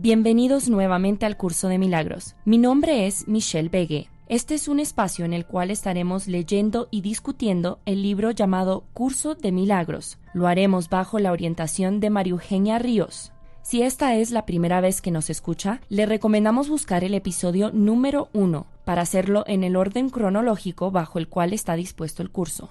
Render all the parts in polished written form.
Bienvenidos nuevamente al Curso de Milagros. Mi nombre es Michelle Begue. Este es un espacio en el cual estaremos leyendo y discutiendo el libro llamado Curso de Milagros. Lo haremos bajo la orientación de María Eugenia Ríos. Si esta es la primera vez que nos escucha, le recomendamos buscar el episodio número 1 para hacerlo en el orden cronológico bajo el cual está dispuesto el curso.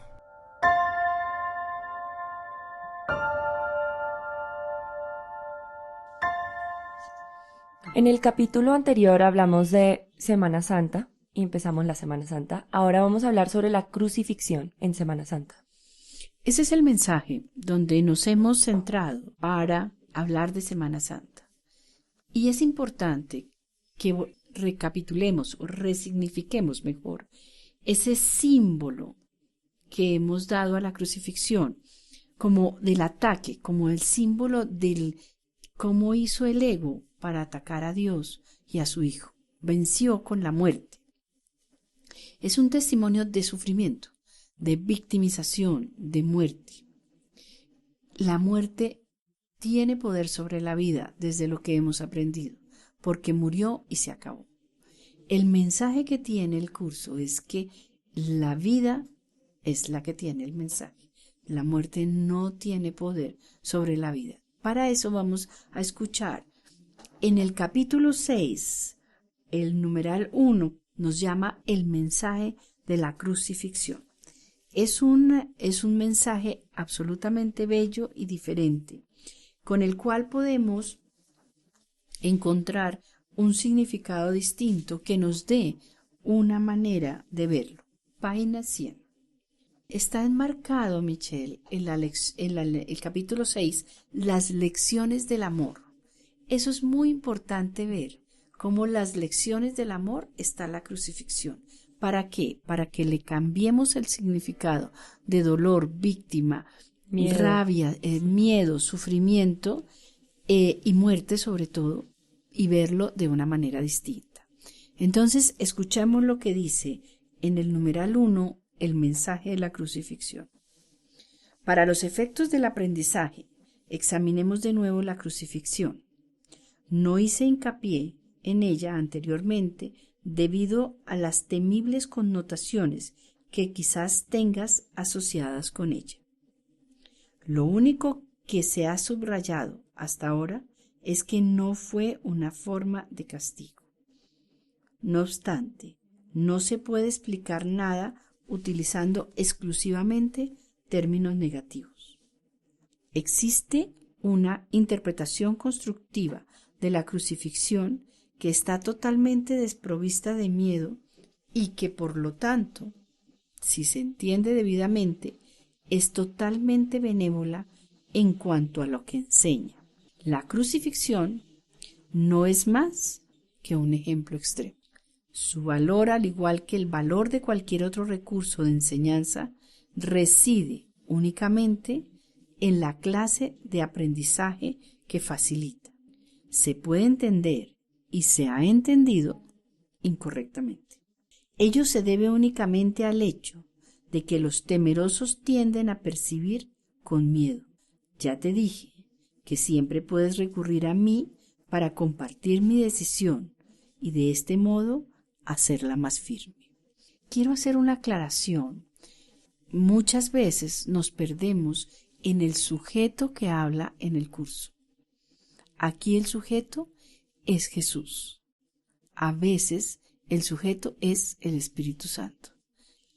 En el capítulo anterior hablamos de Semana Santa y empezamos la Semana Santa. Ahora vamos a hablar sobre la crucifixión en Semana Santa. Ese es el mensaje donde nos hemos centrado para hablar de Semana Santa. Y es importante que recapitulemos o resignifiquemos mejor ese símbolo que hemos dado a la crucifixión, como del ataque, como el símbolo del cómo hizo el ego para atacar a Dios y a su Hijo. Venció con la muerte. Es un testimonio de sufrimiento, de victimización, de muerte. La muerte tiene poder sobre la vida desde lo que hemos aprendido, porque murió y se acabó. El mensaje que tiene el curso es que la vida es la que tiene el mensaje. La muerte no tiene poder sobre la vida. Para eso vamos a escuchar en el capítulo 6, el numeral 1 nos llama el mensaje de la crucifixión. Es un mensaje absolutamente bello y diferente, con el cual podemos encontrar un significado distinto que nos dé una manera de verlo. Página 100. Está enmarcado, Michelle, en el capítulo 6, las lecciones del amor. Eso es muy importante ver, cómo las lecciones del amor está la crucifixión. ¿Para qué? Para que le cambiemos el significado de dolor, víctima, rabia, miedo, sufrimiento y muerte sobre todo, y verlo de una manera distinta. Entonces, escuchamos lo que dice en el numeral 1, el mensaje de la crucifixión. Para los efectos del aprendizaje, examinemos de nuevo la crucifixión. No hice hincapié en ella anteriormente debido a las temibles connotaciones que quizás tengas asociadas con ella. Lo único que se ha subrayado hasta ahora es que no fue una forma de castigo. No obstante, no se puede explicar nada utilizando exclusivamente términos negativos. Existe una interpretación constructiva de la crucifixión que está totalmente desprovista de miedo y que, por lo tanto, si se entiende debidamente, es totalmente benévola en cuanto a lo que enseña. La crucifixión no es más que un ejemplo extremo. Su valor, al igual que el valor de cualquier otro recurso de enseñanza, reside únicamente en la clase de aprendizaje que facilita. Se puede entender y se ha entendido incorrectamente. Ello se debe únicamente al hecho de que los temerosos tienden a percibir con miedo. Ya te dije que siempre puedes recurrir a mí para compartir mi decisión y de este modo hacerla más firme. Quiero hacer una aclaración. Muchas veces nos perdemos en el sujeto que habla en el curso. Aquí el sujeto es Jesús. A veces el sujeto es el Espíritu Santo.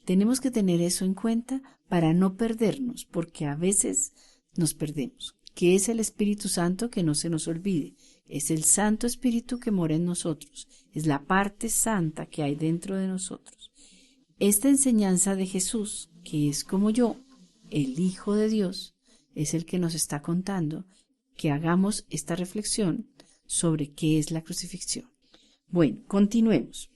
Tenemos que tener eso en cuenta para no perdernos, porque a veces nos perdemos. ¿Qué es el Espíritu Santo? Que no se nos olvide. Es el Santo Espíritu que mora en nosotros. Es la parte santa que hay dentro de nosotros. Esta enseñanza de Jesús, que es como yo, el Hijo de Dios, es el que nos está contando que hagamos esta reflexión sobre qué es la crucifixión. Bueno, continuemos.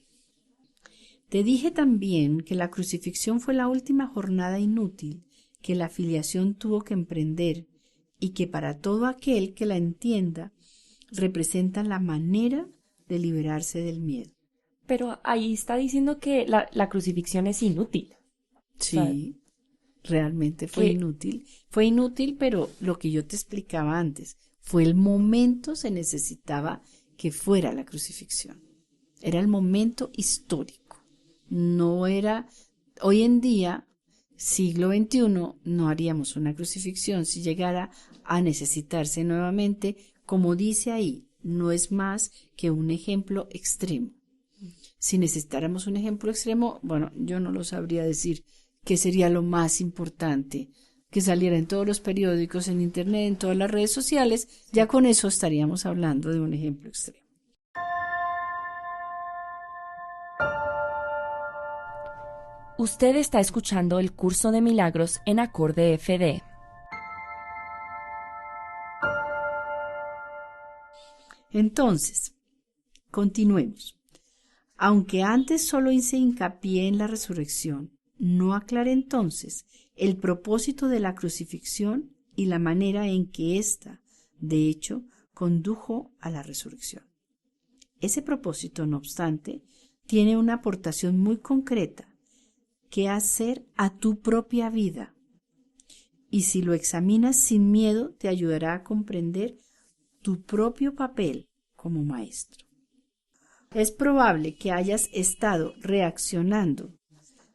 Te dije también que la crucifixión fue la última jornada inútil que la filiación tuvo que emprender y que para todo aquel que la entienda representa la manera de liberarse del miedo. Pero ahí está diciendo que la crucifixión es inútil. Sí, realmente fue inútil. Fue inútil, pero lo que yo te explicaba antes, fue el momento, se necesitaba que fuera la crucifixión. Era el momento histórico. No era, hoy en día, siglo XXI, no haríamos una crucifixión si llegara a necesitarse nuevamente. Como dice ahí, no es más que un ejemplo extremo. Si necesitáramos un ejemplo extremo, bueno, yo no lo sabría decir qué sería lo más importante, que saliera en todos los periódicos, en internet, en todas las redes sociales. Ya con eso estaríamos hablando de un ejemplo extremo. Usted está escuchando el curso de milagros en Acorde FD. Entonces, continuemos. Aunque antes solo hice hincapié en la resurrección, no aclaré entonces el propósito de la crucifixión y la manera en que ésta, de hecho, condujo a la resurrección. Ese propósito, no obstante, tiene una aportación muy concreta que hacer a tu propia vida, y si lo examinas sin miedo te ayudará a comprender tu propio papel como maestro. Es probable que hayas estado reaccionando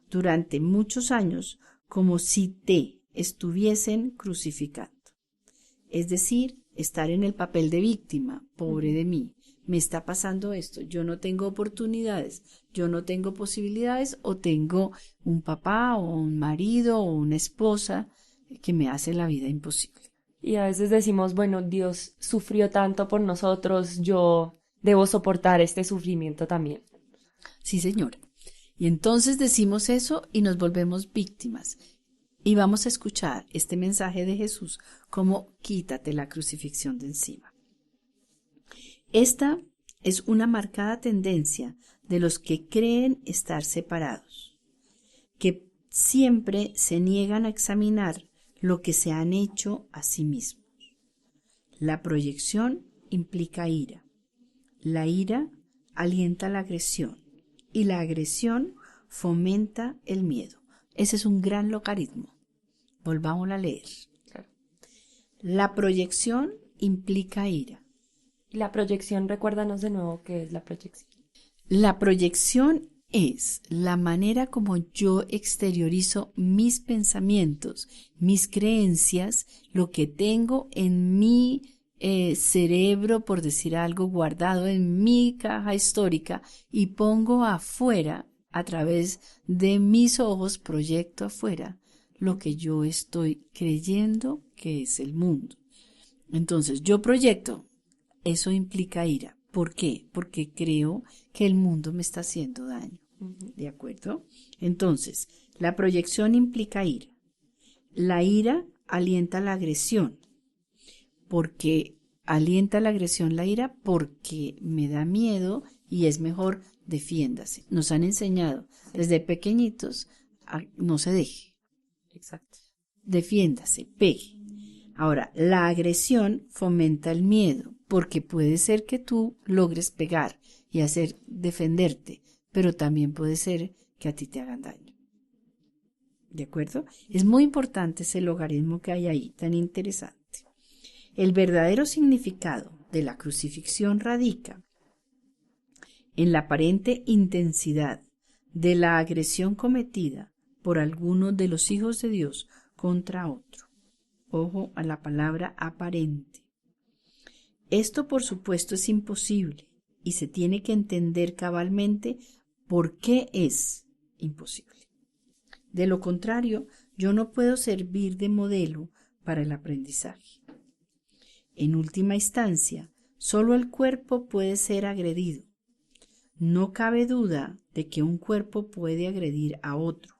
durante muchos años como si te estuviesen crucificando. Es decir, estar en el papel de víctima, pobre de mí, me está pasando esto, yo no tengo oportunidades, yo no tengo posibilidades, o tengo un papá o un marido o una esposa que me hace la vida imposible. Y a veces decimos, bueno, Dios sufrió tanto por nosotros, yo debo soportar este sufrimiento también. Sí, señora. Y entonces decimos eso y nos volvemos víctimas. Y vamos a escuchar este mensaje de Jesús como quítate la crucifixión de encima. Esta es una marcada tendencia de los que creen estar separados, que siempre se niegan a examinar lo que se han hecho a sí mismos. La proyección implica ira. La ira alienta la agresión y la agresión fomenta el miedo. Ese es un gran logaritmo. Volvámoslo a leer. Claro. La proyección implica ira. La proyección, recuérdanos de nuevo qué es la proyección. La proyección es la manera como yo exteriorizo mis pensamientos, mis creencias, lo que tengo en mi cerebro, por decir algo, guardado en mi caja histórica, y pongo afuera, a través de mis ojos, proyecto afuera lo que yo estoy creyendo que es el mundo. Entonces, yo proyecto, eso implica ira. ¿Por qué? Porque creo que el mundo me está haciendo daño. ¿De acuerdo? Entonces, la proyección implica ira. La ira alienta la agresión. Porque alienta la agresión la ira porque me da miedo y es mejor defiéndase. Nos han enseñado desde pequeñitos a no se deje. Exacto. Defiéndase, pegue. Ahora, la agresión fomenta el miedo, porque puede ser que tú logres pegar y hacer defenderte, pero también puede ser que a ti te hagan daño. ¿De acuerdo? Es muy importante ese logaritmo que hay ahí, tan interesante. El verdadero significado de la crucifixión radica en la aparente intensidad de la agresión cometida por alguno de los hijos de Dios contra otro. Ojo a la palabra aparente. Esto, por supuesto, es imposible y se tiene que entender cabalmente por qué es imposible. De lo contrario, yo no puedo servir de modelo para el aprendizaje. En última instancia, solo el cuerpo puede ser agredido. No cabe duda de que un cuerpo puede agredir a otro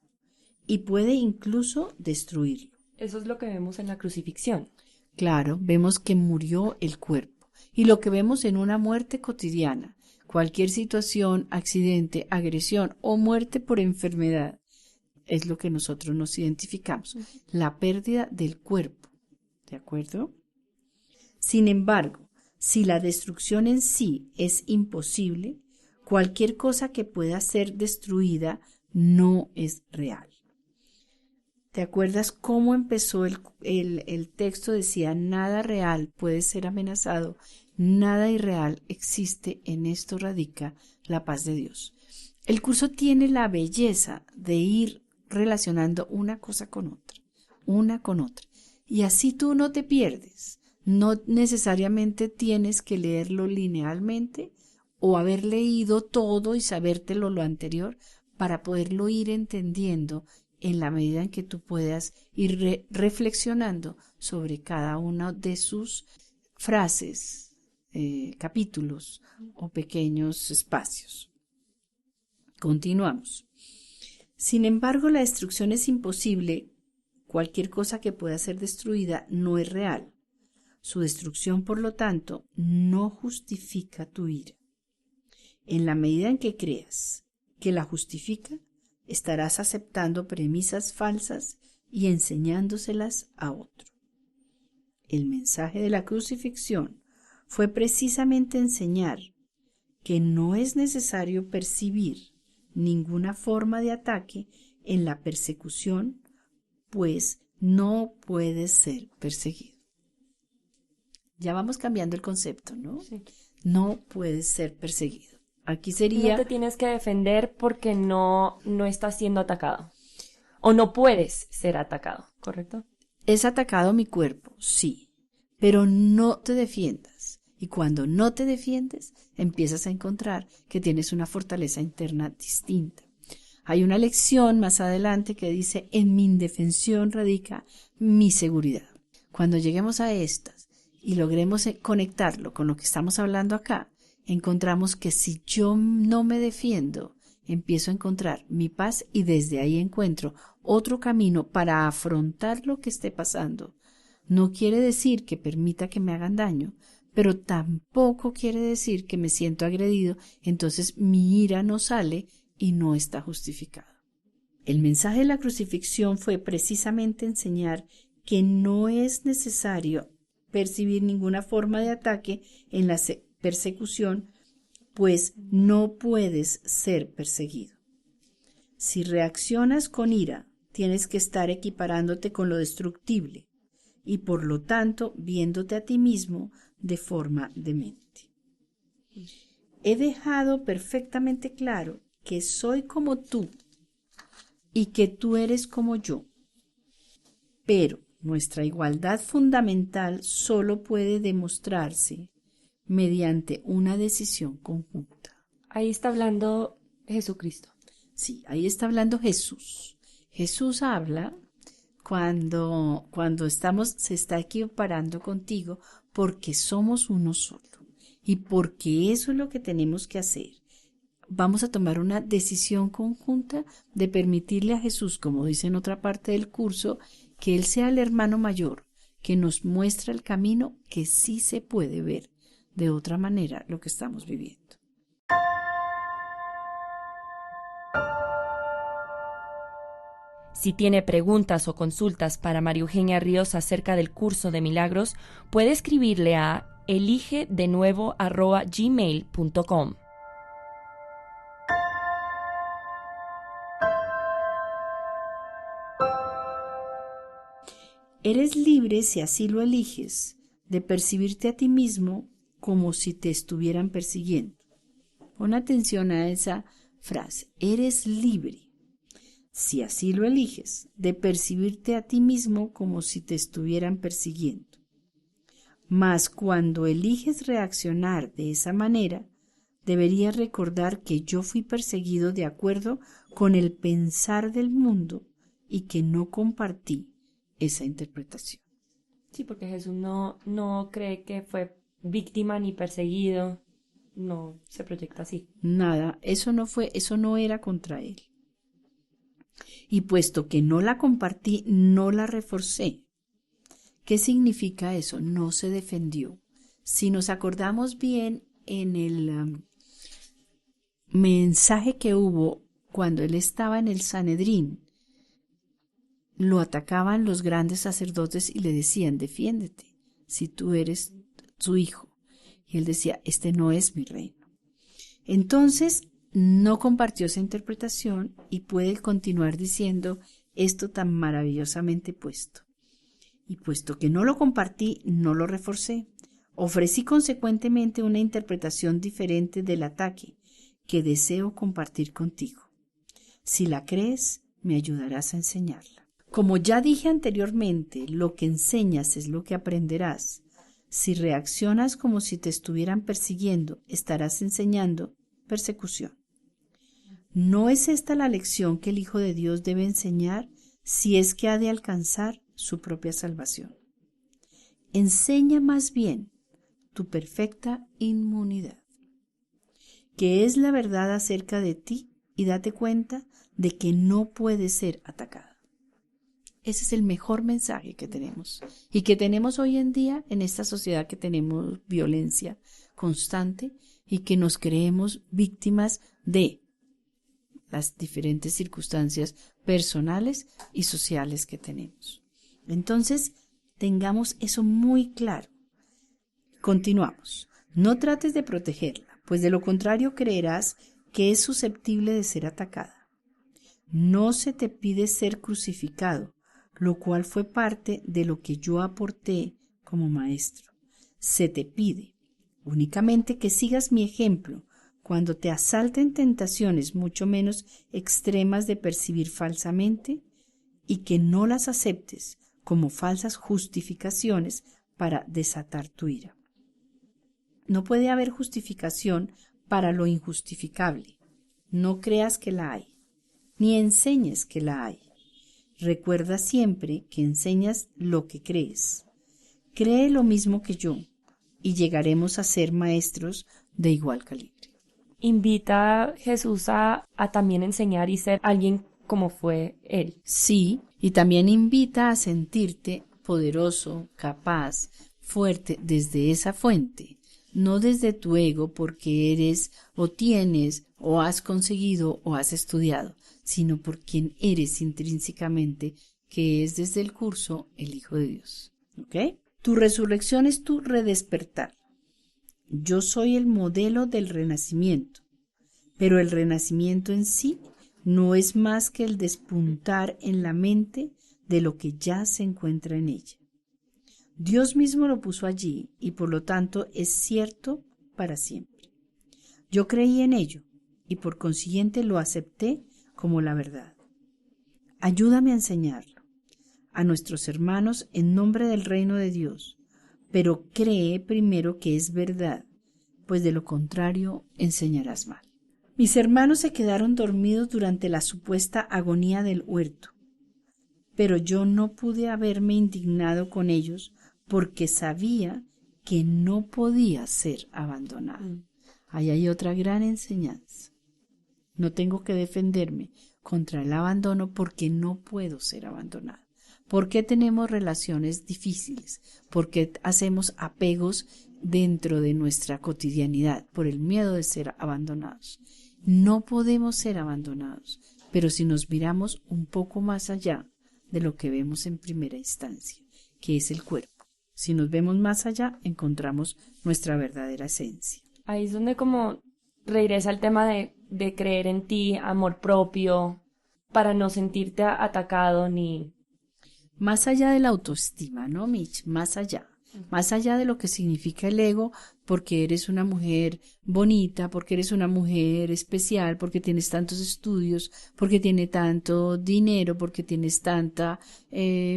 y puede incluso destruirlo. Eso es lo que vemos en la crucifixión. Claro, vemos que murió el cuerpo y lo que vemos en una muerte cotidiana, cualquier situación, accidente, agresión o muerte por enfermedad, es lo que nosotros nos identificamos, la pérdida del cuerpo. ¿De acuerdo? Sin embargo, si la destrucción en sí es imposible, cualquier cosa que pueda ser destruida no es real. ¿Te acuerdas cómo empezó el texto? Decía, nada real puede ser amenazado Nada irreal existe, en esto radica la paz de Dios. El curso tiene la belleza de ir relacionando una cosa con otra, una con otra. Y así tú no te pierdes. No necesariamente tienes que leerlo linealmente o haber leído todo y sabértelo lo anterior para poderlo ir entendiendo en la medida en que tú puedas ir reflexionando sobre cada una de sus frases, capítulos o pequeños espacios. Continuamos. Sin embargo, la destrucción es imposible. Cualquier cosa que pueda ser destruida no es real. Su destrucción, por lo tanto, no justifica tu ira. En la medida en que creas que la justifica, estarás aceptando premisas falsas y enseñándoselas a otro. El mensaje de la crucifixión fue precisamente enseñar que no es necesario percibir ninguna forma de ataque en la persecución, pues no puedes ser perseguido. Ya vamos cambiando el concepto, ¿no? Sí. No puedes ser perseguido. Aquí sería... No te tienes que defender porque no estás siendo atacado. O no puedes ser atacado, ¿correcto? Es atacado mi cuerpo, sí, pero no te defiendas. Y cuando no te defiendes, empiezas a encontrar que tienes una fortaleza interna distinta. Hay una lección más adelante que dice: en mi indefensión radica mi seguridad. Cuando lleguemos a estas y logremos conectarlo con lo que estamos hablando acá, encontramos que si yo no me defiendo, empiezo a encontrar mi paz y desde ahí encuentro otro camino para afrontar lo que esté pasando. No quiere decir que permita que me hagan daño, pero tampoco quiere decir que me siento agredido, entonces mi ira no sale y no está justificado. El mensaje de la crucifixión fue precisamente enseñar que no es necesario percibir ninguna forma de ataque en la persecución, pues no puedes ser perseguido. Si reaccionas con ira, tienes que estar equiparándote con lo destructible y por lo tanto viéndote a ti mismo de forma demente. He dejado perfectamente claro que soy como tú y que tú eres como yo, pero nuestra igualdad fundamental solo puede demostrarse mediante una decisión conjunta. Ahí está hablando Jesucristo. Sí, ahí está hablando Jesús. Jesús habla cuando se está equiparando contigo porque somos uno solo y porque eso es lo que tenemos que hacer. Vamos a tomar una decisión conjunta de permitirle a Jesús, como dice en otra parte del curso, que Él sea el hermano mayor, que nos muestra el camino que sí se puede ver de otra manera lo que estamos viviendo. Si tiene preguntas o consultas para María Eugenia Ríos acerca del curso de milagros, puede escribirle a eligedenuevo@gmail.com. Eres libre, si así lo eliges, de percibirte a ti mismo como si te estuvieran persiguiendo. Pon atención a esa frase. Eres libre, si así lo eliges, de percibirte a ti mismo como si te estuvieran persiguiendo. Mas cuando eliges reaccionar de esa manera, deberías recordar que yo fui perseguido de acuerdo con el pensar del mundo y que no compartí esa interpretación. Sí, porque Jesús no cree que fue víctima ni perseguido. No se proyecta así. Nada, eso no era contra él. Y puesto que no la compartí, no la reforcé. ¿Qué significa eso? No se defendió. Si nos acordamos bien en el mensaje que hubo cuando él estaba en el Sanedrín, lo atacaban los grandes sacerdotes y le decían: defiéndete, si tú eres su hijo. Y él decía: este no es mi reino. Entonces no compartió esa interpretación y puede continuar diciendo esto tan maravillosamente puesto. Y puesto que no lo compartí, no lo reforcé. Ofrecí consecuentemente una interpretación diferente del ataque que deseo compartir contigo. Si la crees, me ayudarás a enseñarla. Como ya dije anteriormente, lo que enseñas es lo que aprenderás. Si reaccionas como si te estuvieran persiguiendo, estarás enseñando persecución. ¿No es esta la lección que el Hijo de Dios debe enseñar si es que ha de alcanzar su propia salvación? Enseña más bien tu perfecta inmunidad, que es la verdad acerca de ti, y date cuenta de que no puedes ser atacada. Ese es el mejor mensaje que tenemos y que tenemos hoy en día en esta sociedad, que tenemos violencia constante y que nos creemos víctimas de las diferentes circunstancias personales y sociales que tenemos. Entonces, tengamos eso muy claro. Continuamos. No trates de protegerla, pues de lo contrario creerás que es susceptible de ser atacada. No se te pide ser crucificado, lo cual fue parte de lo que yo aporté como maestro. Se te pide únicamente que sigas mi ejemplo cuando te asalten tentaciones mucho menos extremas de percibir falsamente, y que no las aceptes como falsas justificaciones para desatar tu ira. No puede haber justificación para lo injustificable. No creas que la hay, ni enseñes que la hay. Recuerda siempre que enseñas lo que crees. Cree lo mismo que yo, y llegaremos a ser maestros de igual calibre. Invita a Jesús a también enseñar y ser alguien como fue Él. Sí, y también invita a sentirte poderoso, capaz, fuerte desde esa fuente, no desde tu ego porque eres o tienes o has conseguido o has estudiado, sino por quien eres intrínsecamente, que es desde el curso el Hijo de Dios. ¿Ok? Tu resurrección es tu redespertar. Yo soy el modelo del renacimiento, pero el renacimiento en sí no es más que el despuntar en la mente de lo que ya se encuentra en ella. Dios mismo lo puso allí y por lo tanto es cierto para siempre. Yo creí en ello y por consiguiente lo acepté como la verdad. Ayúdame a enseñarlo a nuestros hermanos en nombre del reino de Dios, pero cree primero que es verdad, pues de lo contrario enseñarás mal. Mis hermanos se quedaron dormidos durante la supuesta agonía del huerto, pero yo no pude haberme indignado con ellos porque sabía que no podía ser abandonado. Ahí hay otra gran enseñanza. No tengo que defenderme contra el abandono porque no puedo ser abandonado. ¿Por qué tenemos relaciones difíciles? ¿Por qué hacemos apegos dentro de nuestra cotidianidad? Por el miedo de ser abandonados. No podemos ser abandonados, pero si nos miramos un poco más allá de lo que vemos en primera instancia, que es el cuerpo, si nos vemos más allá, encontramos nuestra verdadera esencia. Ahí es donde como regresa el tema de creer en ti, amor propio, para no sentirte atacado ni... Más allá de la autoestima, ¿no, Mitch? Más allá de lo que significa el ego, porque eres una mujer bonita, porque eres una mujer especial, porque tienes tantos estudios, porque tienes tanto dinero, porque tienes tanta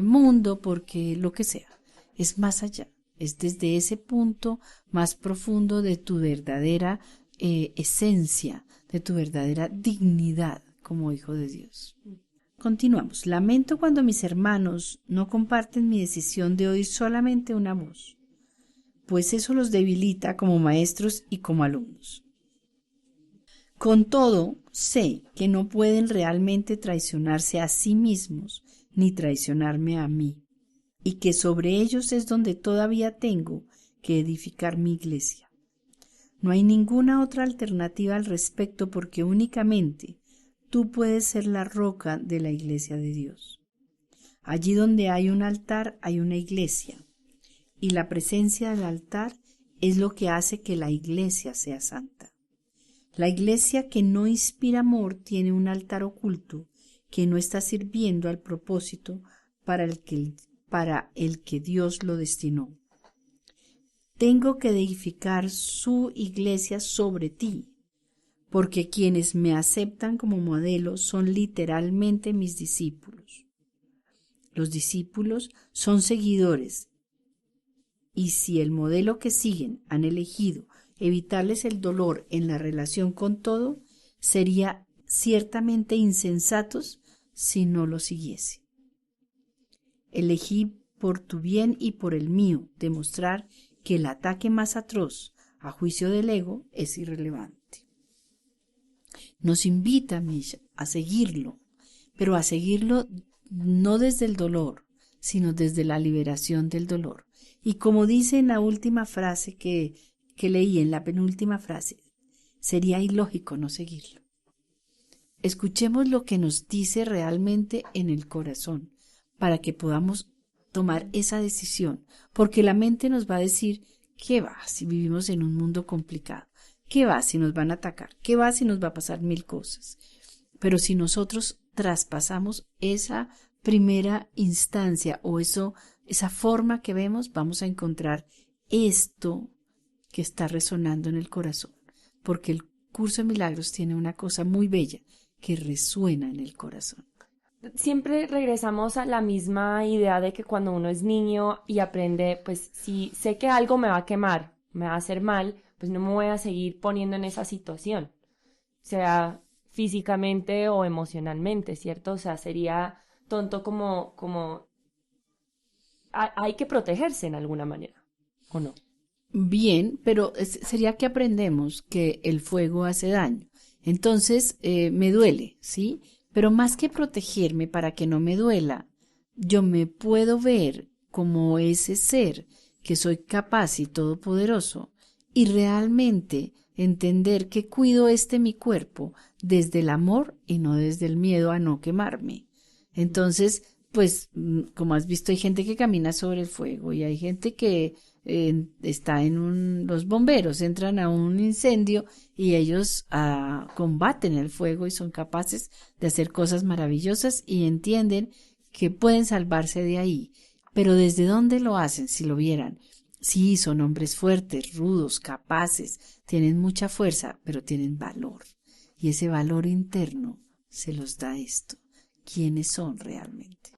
mundo, porque lo que sea. Es más allá, es desde ese punto más profundo de tu verdadera esencia, de tu verdadera dignidad como hijo de Dios. Continuamos. Lamento cuando mis hermanos no comparten mi decisión de oír solamente una voz, pues eso los debilita como maestros y como alumnos. Con todo, sé que no pueden realmente traicionarse a sí mismos ni traicionarme a mí, y que sobre ellos es donde todavía tengo que edificar mi iglesia. No hay ninguna otra alternativa al respecto porque únicamente tú puedes ser la roca de la iglesia de Dios. Allí donde hay un altar hay una iglesia, y la presencia del altar es lo que hace que la iglesia sea santa. La iglesia que no inspira amor tiene un altar oculto que no está sirviendo al propósito para el que Dios lo destinó. tengo que edificar su iglesia sobre ti, porque quienes me aceptan como modelo son literalmente mis discípulos. Los discípulos son seguidores, y si el modelo que siguen han elegido evitarles el dolor en la relación con todo, sería ciertamente insensatos si no lo siguiese. Elegí por tu bien y por el mío demostrar que el ataque más atroz, a juicio del ego, es irrelevante. Nos invita, Misha, a seguirlo, pero a seguirlo no desde el dolor, sino desde la liberación del dolor. Y como dice en la última frase que leí, en la penúltima frase, sería ilógico no seguirlo. Escuchemos lo que nos dice realmente en el corazón, para que podamos tomar esa decisión, porque la mente nos va a decir, ¿qué va si vivimos en un mundo complicado? ¿Qué va si nos van a atacar? ¿Qué va si nos va a pasar 1000 cosas? Pero si nosotros traspasamos esa primera instancia o esa forma que vemos, vamos a encontrar esto que está resonando en el corazón, porque el curso de milagros tiene una cosa muy bella que resuena en el corazón. Siempre regresamos a la misma idea de que cuando uno es niño y aprende, pues si sé que algo me va a quemar, me va a hacer mal, pues no me voy a seguir poniendo en esa situación, sea físicamente o emocionalmente, ¿cierto? O sea, sería tonto como hay que protegerse en alguna manera, ¿o no? Bien, pero sería que aprendemos que el fuego hace daño. Entonces, me duele, ¿sí? Pero más que protegerme para que no me duela, yo me puedo ver como ese ser que soy capaz y todopoderoso y realmente entender que cuido mi cuerpo desde el amor y no desde el miedo a no quemarme. Entonces, pues, como has visto, hay gente que camina sobre el fuego y hay gente que está los bomberos entran a un incendio y ellos combaten el fuego y son capaces de hacer cosas maravillosas y entienden que pueden salvarse de ahí. Pero ¿desde dónde lo hacen? Si lo vieran. Sí, son hombres fuertes, rudos, capaces, tienen mucha fuerza, pero tienen valor. Y ese valor interno se los da esto. ¿Quiénes son realmente?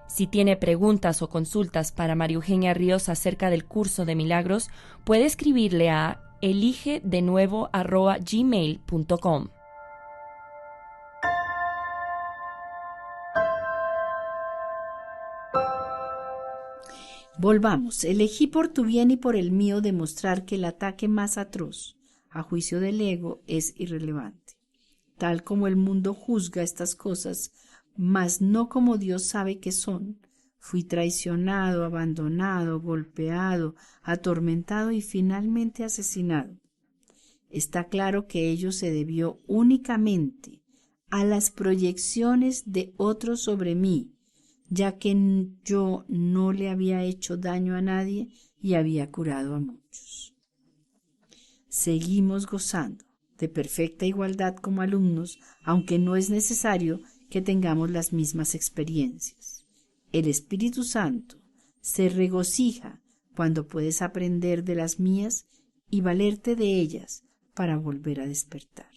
Si tiene preguntas o consultas para María Eugenia Ríos acerca del curso de milagros, puede escribirle a eligedenuevo@gmail.com. Volvamos. Elegí por tu bien y por el mío demostrar que el ataque más atroz, a juicio del ego, es irrelevante. Tal como el mundo juzga estas cosas, mas no como Dios sabe que son. Fui traicionado, abandonado, golpeado, atormentado y finalmente asesinado. Está claro que ello se debió únicamente a las proyecciones de otros sobre mí, ya que yo no le había hecho daño a nadie y había curado a muchos. Seguimos gozando de perfecta igualdad como alumnos, aunque no es necesario que tengamos las mismas experiencias. El Espíritu Santo se regocija cuando puedes aprender de las mías y valerte de ellas para volver a despertar.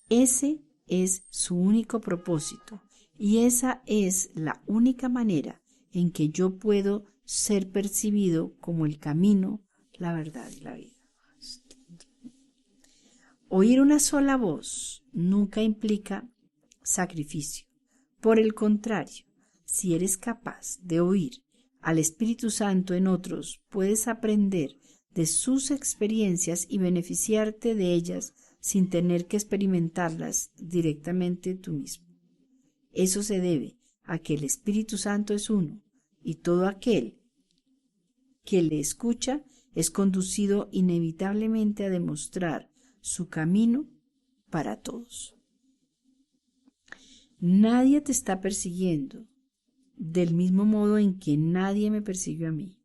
Ese es su único propósito y esa es la única manera en que yo puedo ser percibido como el camino, la verdad y la vida. Oír una sola voz nunca implica sacrificio. Por el contrario, si eres capaz de oír al Espíritu Santo en otros, puedes aprender de sus experiencias y beneficiarte de ellas sin tener que experimentarlas directamente tú mismo. Eso se debe a que el Espíritu Santo es uno y todo aquel que le escucha es conducido inevitablemente a demostrar su camino para todos. Nadie te está persiguiendo del mismo modo en que nadie me persiguió a mí.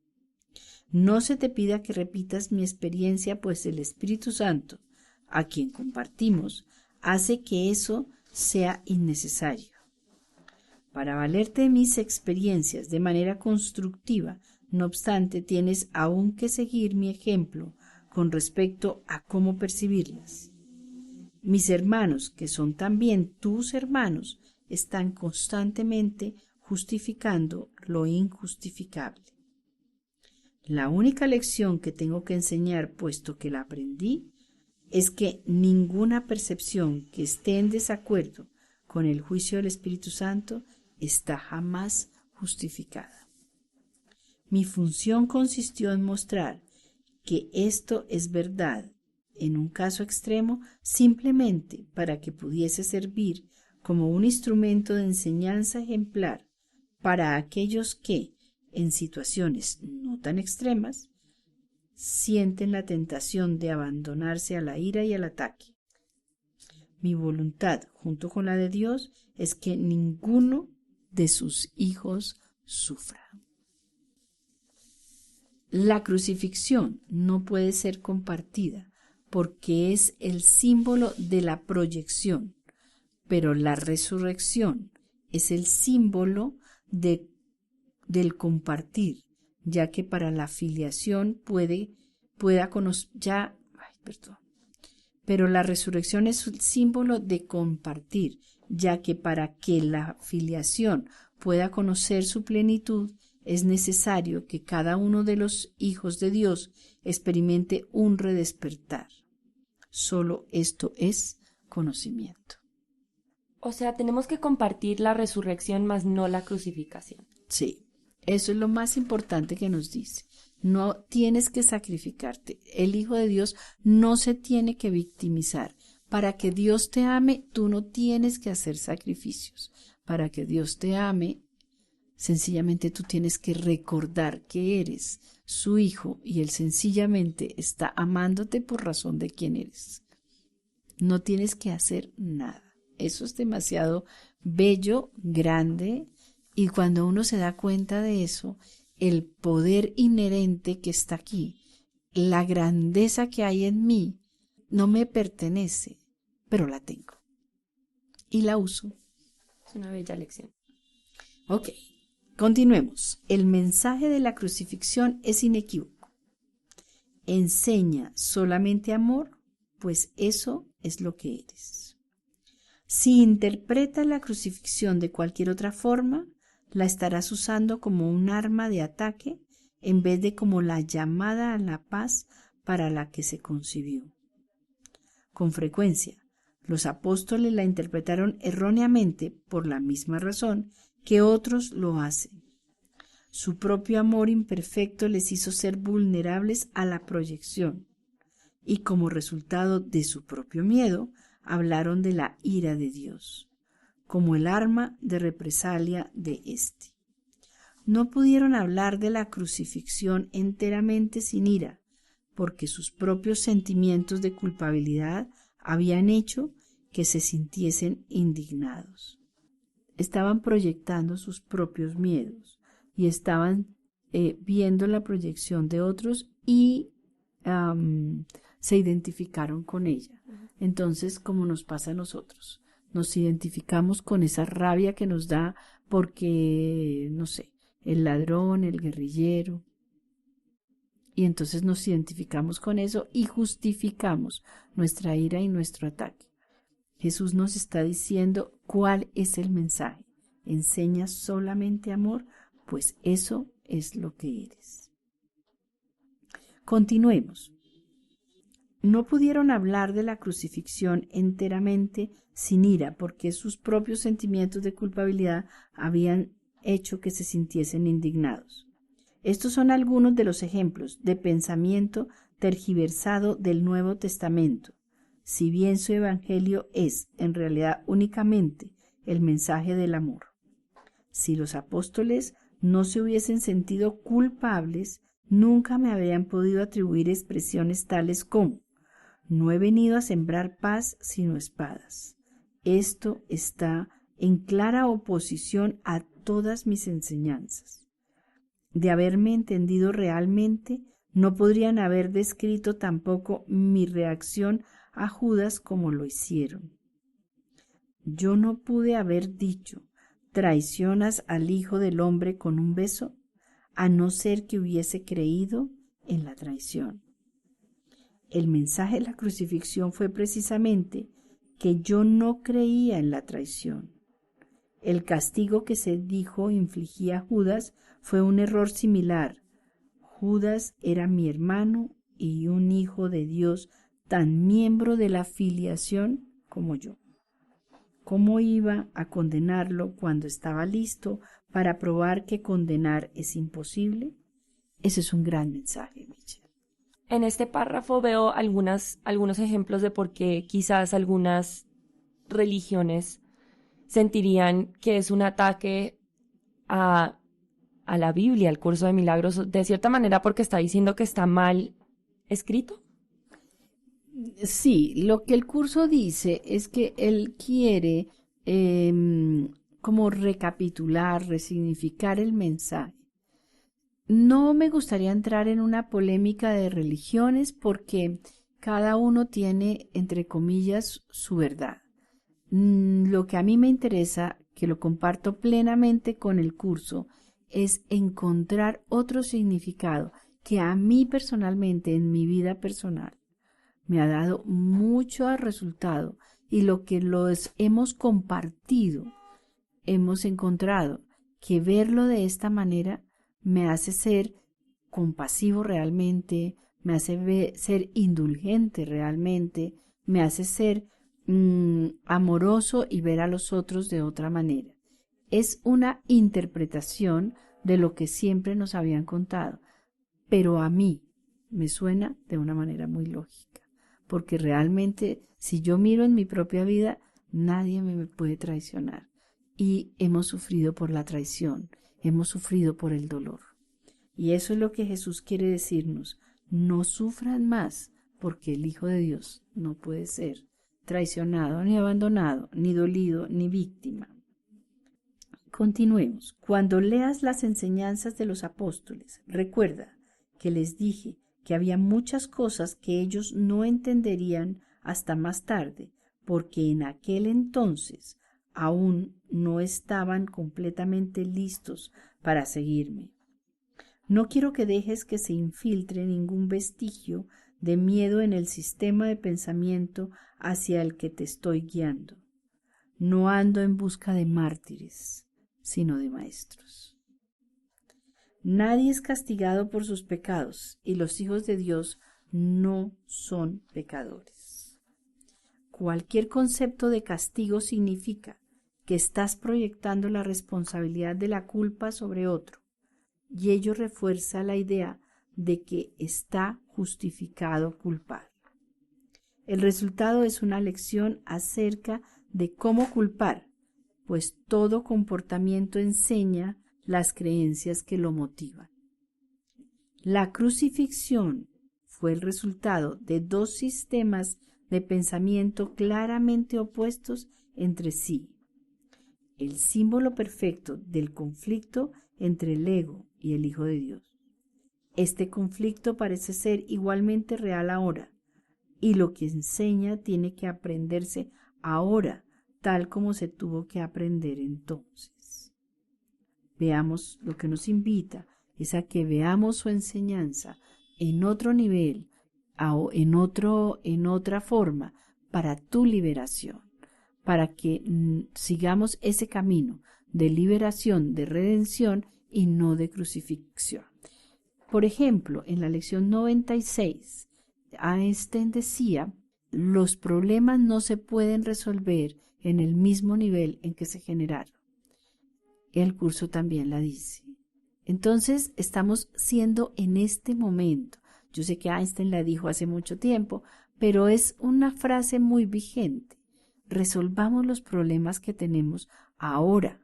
No se te pida que repitas mi experiencia, pues el Espíritu Santo, a quien compartimos, hace que eso sea innecesario. Para valerte de mis experiencias de manera constructiva, no obstante, tienes aún que seguir mi ejemplo con respecto a cómo percibirlas. Mis hermanos, que son también tus hermanos, están constantemente justificando lo injustificable. La única lección que tengo que enseñar, puesto que la aprendí, es que ninguna percepción que esté en desacuerdo con el juicio del Espíritu Santo está jamás justificada. Mi función consistió en mostrar que esto es verdad, en un caso extremo, simplemente para que pudiese servir como un instrumento de enseñanza ejemplar para aquellos que, en situaciones no tan extremas, sienten la tentación de abandonarse a la ira y al ataque. Mi voluntad, junto con la de Dios, es que ninguno de sus hijos sufra. La crucifixión no puede ser compartida porque es el símbolo de la proyección, pero la resurrección es el símbolo del compartir, ya que para la filiación pero la resurrección es el símbolo de compartir, ya que para que la filiación pueda conocer su plenitud, es necesario que cada uno de los hijos de Dios experimente un redespertar. Solo esto es conocimiento. O sea, tenemos que compartir la resurrección, más no la crucificación. Sí, eso es lo más importante que nos dice. No tienes que sacrificarte. El Hijo de Dios no se tiene que victimizar. Para que Dios te ame, tú no tienes que hacer sacrificios. Para que Dios te ame, sencillamente tú tienes que recordar que eres su hijo y Él sencillamente está amándote por razón de quién eres. No tienes que hacer nada. Eso es demasiado bello, grande, y cuando uno se da cuenta de eso, el poder inherente que está aquí, la grandeza que hay en mí, no me pertenece, pero la tengo y la uso. Es una bella lección. Ok, continuemos. El mensaje de la crucifixión es inequívoco. Enseña solamente amor, pues eso es lo que eres. Si interpretas la crucifixión de cualquier otra forma, la estarás usando como un arma de ataque en vez de como la llamada a la paz para la que se concibió. Con frecuencia, los apóstoles la interpretaron erróneamente por la misma razón que otros lo hacen. Su propio amor imperfecto les hizo ser vulnerables a la proyección, y como resultado de su propio miedo, hablaron de la ira de Dios, como el arma de represalia de éste. No pudieron hablar de la crucifixión enteramente sin ira, porque sus propios sentimientos de culpabilidad habían hecho que se sintiesen indignados. Estaban proyectando sus propios miedos y estaban viendo la proyección de otros y se identificaron con ella. Entonces, como nos pasa a nosotros, nos identificamos con esa rabia que nos da porque, no sé, el ladrón, el guerrillero, y entonces nos identificamos con eso y justificamos nuestra ira y nuestro ataque. Jesús nos está diciendo cuál es el mensaje. Enseña solamente amor, pues eso es lo que eres. Continuemos. No pudieron hablar de la crucifixión enteramente sin ira, porque sus propios sentimientos de culpabilidad habían hecho que se sintiesen indignados. Estos son algunos de los ejemplos de pensamiento tergiversado del Nuevo Testamento, si bien su evangelio es, en realidad, únicamente el mensaje del amor. Si los apóstoles no se hubiesen sentido culpables, nunca me habrían podido atribuir expresiones tales como: no he venido a sembrar paz sino espadas. Esto está en clara oposición a todas mis enseñanzas. De haberme entendido realmente, no podrían haber descrito tampoco mi reacción a Judas como lo hicieron. Yo no pude haber dicho: traicionas al Hijo del Hombre con un beso, a no ser que hubiese creído en la traición. El mensaje de la crucifixión fue precisamente que yo no creía en la traición. El castigo que se dijo infligía a Judas fue un error similar. Judas era mi hermano y un hijo de Dios, tan miembro de la filiación como yo. ¿Cómo iba a condenarlo cuando estaba listo para probar que condenar es imposible? Ese es un gran mensaje, Michelle. En este párrafo veo algunos ejemplos de por qué quizás algunas religiones sentirían que es un ataque a, a la Biblia, al curso de milagros, de cierta manera porque está diciendo que está mal escrito. Sí, lo que el curso dice es que él quiere como recapitular, resignificar el mensaje. No me gustaría entrar en una polémica de religiones porque cada uno tiene, entre comillas, su verdad. Lo que a mí me interesa, que lo comparto plenamente con el curso, es encontrar otro significado que a mí personalmente, en mi vida personal, me ha dado mucho resultado, y lo que los hemos compartido, hemos encontrado que verlo de esta manera me hace ser compasivo realmente, me hace ser indulgente realmente, me hace ser amoroso y ver a los otros de otra manera. Es una interpretación de lo que siempre nos habían contado, pero a mí me suena de una manera muy lógica, porque realmente si yo miro en mi propia vida, nadie me puede traicionar. Y hemos sufrido por la traición, hemos sufrido por el dolor. Y eso es lo que Jesús quiere decirnos: no sufran más, porque el Hijo de Dios no puede ser traicionado, ni abandonado, ni dolido, ni víctima. Continuemos. Cuando leas las enseñanzas de los apóstoles, recuerda que les dije que había muchas cosas que ellos no entenderían hasta más tarde, porque en aquel entonces aún no estaban completamente listos para seguirme. No quiero que dejes que se infiltre ningún vestigio de miedo en el sistema de pensamiento hacia el que te estoy guiando. No ando en busca de mártires, sino de maestros. Nadie es castigado por sus pecados, y los hijos de Dios no son pecadores. Cualquier concepto de castigo significa que estás proyectando la responsabilidad de la culpa sobre otro, y ello refuerza la idea de que está justificado culpar. El resultado es una lección acerca de cómo culpar, pues todo comportamiento enseña las creencias que lo motivan. La crucifixión fue el resultado de dos sistemas de pensamiento claramente opuestos entre sí. El símbolo perfecto del conflicto entre el ego y el Hijo de Dios. Este conflicto parece ser igualmente real ahora, y lo que enseña tiene que aprenderse ahora, tal como se tuvo que aprender entonces. Veamos, lo que nos invita es a que veamos su enseñanza en otro nivel, en otra forma, para tu liberación, para que sigamos ese camino de liberación, de redención y no de crucifixión. Por ejemplo, en la lección 96, Einstein decía: los problemas no se pueden resolver en el mismo nivel en que se generaron. El curso también la dice. Entonces, estamos siendo en este momento. Yo sé que Einstein la dijo hace mucho tiempo, pero es una frase muy vigente. Resolvamos los problemas que tenemos ahora.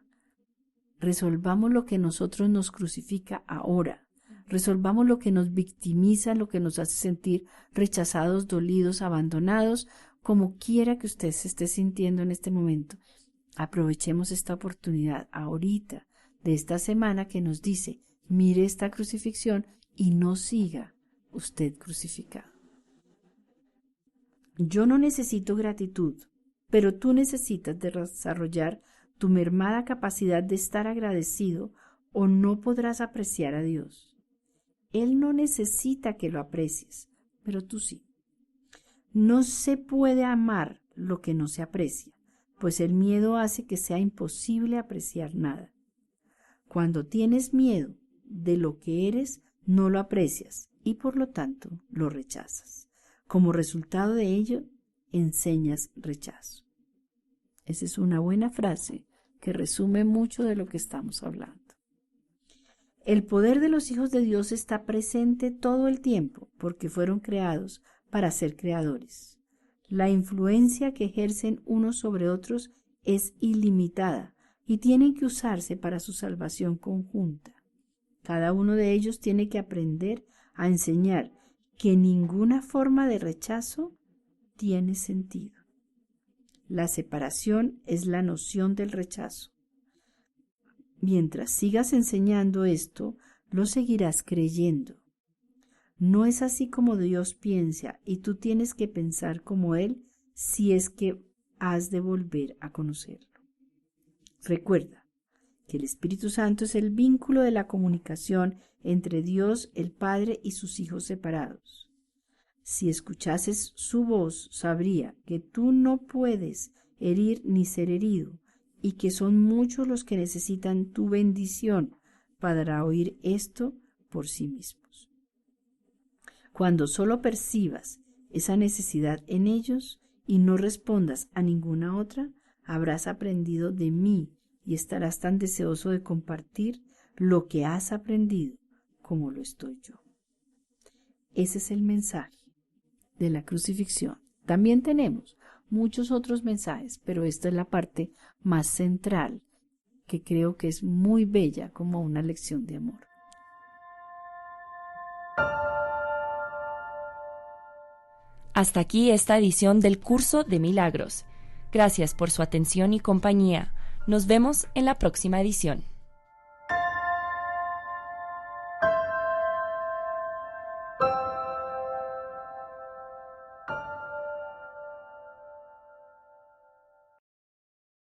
Resolvamos lo que nosotros nos crucifica ahora. Resolvamos lo que nos victimiza, lo que nos hace sentir rechazados, dolidos, abandonados, como quiera que usted se esté sintiendo en este momento. Aprovechemos esta oportunidad ahorita, de esta semana, que nos dice: mire esta crucifixión y no siga usted crucificado. Yo no necesito gratitud, pero tú necesitas desarrollar tu mermada capacidad de estar agradecido o no podrás apreciar a Dios. Él no necesita que lo aprecies, pero tú sí. No se puede amar lo que no se aprecia, pues el miedo hace que sea imposible apreciar nada. Cuando tienes miedo de lo que eres, no lo aprecias y por lo tanto lo rechazas. Como resultado de ello, enseñas rechazo. Esa es una buena frase que resume mucho de lo que estamos hablando. El poder de los hijos de Dios está presente todo el tiempo porque fueron creados para ser creadores. La influencia que ejercen unos sobre otros es ilimitada y tienen que usarse para su salvación conjunta. Cada uno de ellos tiene que aprender a enseñar que ninguna forma de rechazo tiene sentido. La separación es la noción del rechazo. Mientras sigas enseñando esto, lo seguirás creyendo. No es así como Dios piensa y tú tienes que pensar como Él si es que has de volver a conocerlo. Recuerda que el Espíritu Santo es el vínculo de la comunicación entre Dios, el Padre y sus hijos separados. Si escuchases su voz, sabría que tú no puedes herir ni ser herido y que son muchos los que necesitan tu bendición para oír esto por sí mismos. Cuando solo percibas esa necesidad en ellos y no respondas a ninguna otra, habrás aprendido de mí y estarás tan deseoso de compartir lo que has aprendido como lo estoy yo. Ese es el mensaje de la crucifixión. También tenemos muchos otros mensajes, pero esta es la parte más central que creo que es muy bella como una lección de amor. Hasta aquí esta edición del Curso de Milagros. Gracias por su atención y compañía. Nos vemos en la próxima edición.